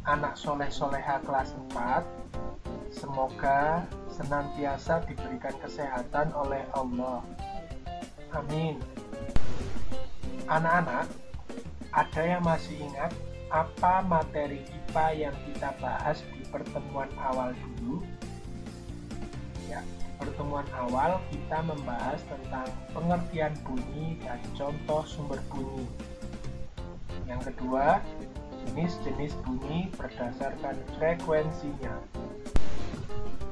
anak soleh-soleha kelas 4. Semoga senantiasa diberikan kesehatan oleh Allah. Amin. Anak-anak, ada yang masih ingat apa materi IPA yang kita bahas di pertemuan awal dulu? Ya, di pertemuan awal kita membahas tentang pengertian bunyi dan contoh sumber bunyi. Yang kedua, jenis-jenis bunyi berdasarkan frekuensinya.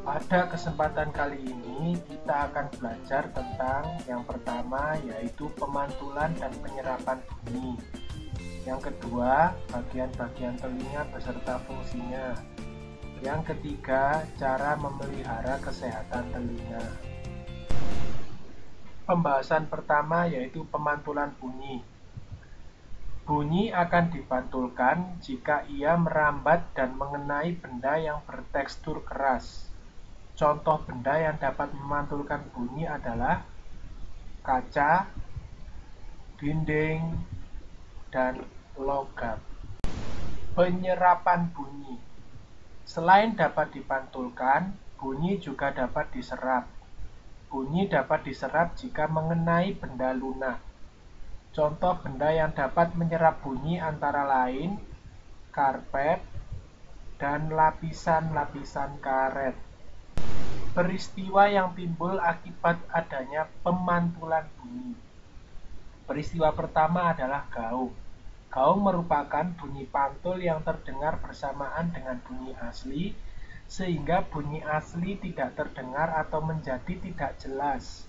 Pada kesempatan kali ini kita akan belajar tentang yang pertama, yaitu pemantulan dan penyerapan bunyi. Yang kedua, bagian-bagian telinga beserta fungsinya. Yang ketiga, cara memelihara kesehatan telinga. Pembahasan pertama yaitu pemantulan bunyi. Bunyi akan dipantulkan jika ia merambat dan mengenai benda yang bertekstur keras. Contoh benda yang dapat memantulkan bunyi adalah kaca, dinding, dan logam. Penyerapan bunyi. Selain dapat dipantulkan, bunyi juga dapat diserap. Bunyi dapat diserap jika mengenai benda lunak. Contoh benda yang dapat menyerap bunyi antara lain karpet dan lapisan-lapisan karet. Peristiwa yang timbul akibat adanya pemantulan bunyi. Peristiwa pertama adalah gaung. Gaung merupakan bunyi pantul yang terdengar bersamaan dengan bunyi asli, sehingga bunyi asli tidak terdengar atau menjadi tidak jelas.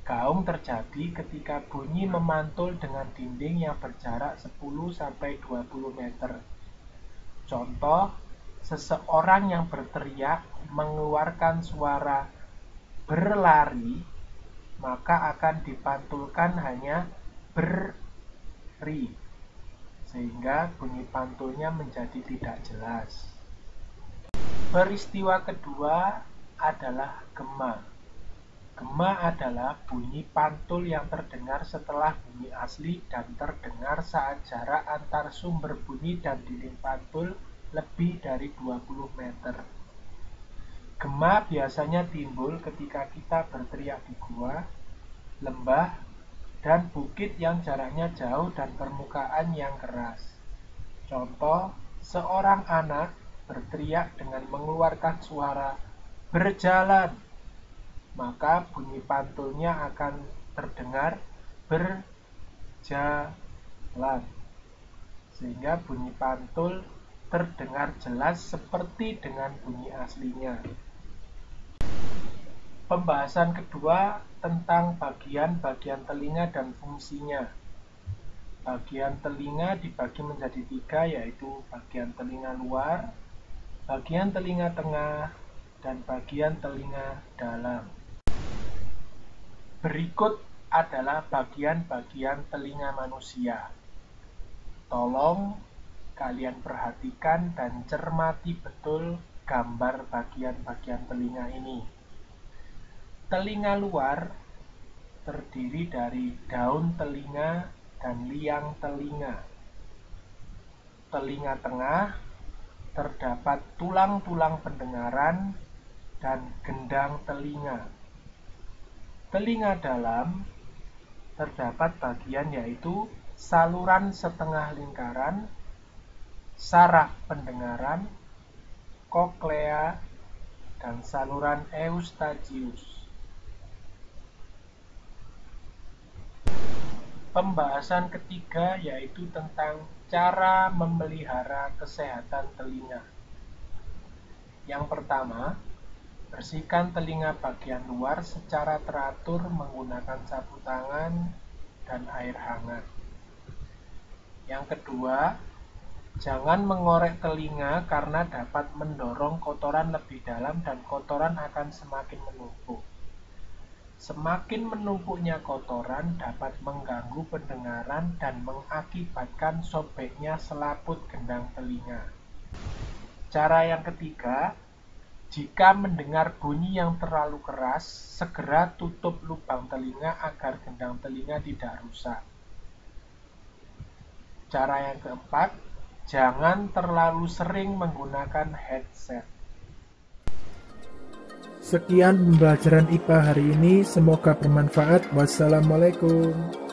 Gaung terjadi ketika bunyi memantul dengan dinding yang berjarak 10-20 meter. Contoh, seseorang yang berteriak mengeluarkan suara berlari, maka akan dipantulkan hanya beri, sehingga bunyi pantulnya menjadi tidak jelas. Peristiwa kedua adalah gema. Gema adalah bunyi pantul yang terdengar setelah bunyi asli dan terdengar saat jarak antar sumber bunyi dan dinding pantul lebih dari 20 meter. Gema biasanya timbul ketika kita berteriak di gua, lembah, dan bukit yang jaraknya jauh dan permukaan yang keras. Contoh, seorang anak berteriak dengan mengeluarkan suara berjalan, maka bunyi pantulnya akan terdengar berjalan, sehingga bunyi pantul terdengar jelas seperti dengan bunyi aslinya. Pembahasan kedua tentang bagian-bagian telinga dan fungsinya. Bagian telinga dibagi menjadi 3, yaitu bagian telinga luar, bagian telinga tengah, dan bagian telinga dalam. Berikut adalah bagian-bagian telinga manusia. Tolong kalian perhatikan dan cermati betul gambar bagian-bagian telinga ini. Telinga luar terdiri dari daun telinga dan liang telinga. Telinga tengah terdapat tulang-tulang pendengaran dan gendang telinga. Telinga dalam terdapat bagian yaitu saluran setengah lingkaran, saraf pendengaran, koklea, dan saluran eustachius. Pembahasan ketiga yaitu tentang cara memelihara kesehatan telinga. Yang pertama, bersihkan telinga bagian luar secara teratur menggunakan sapu tangan dan air hangat. Yang kedua, jangan mengorek telinga karena dapat mendorong kotoran lebih dalam dan kotoran akan semakin menumpuk. Semakin menumpuknya kotoran dapat mengganggu pendengaran dan mengakibatkan sobeknya selaput gendang telinga. Cara yang ketiga, jika mendengar bunyi yang terlalu keras, segera tutup lubang telinga agar gendang telinga tidak rusak. Cara yang keempat, Jangan terlalu sering menggunakan headset. Sekian pembelajaran IPA hari ini, semoga bermanfaat. Wassalamualaikum.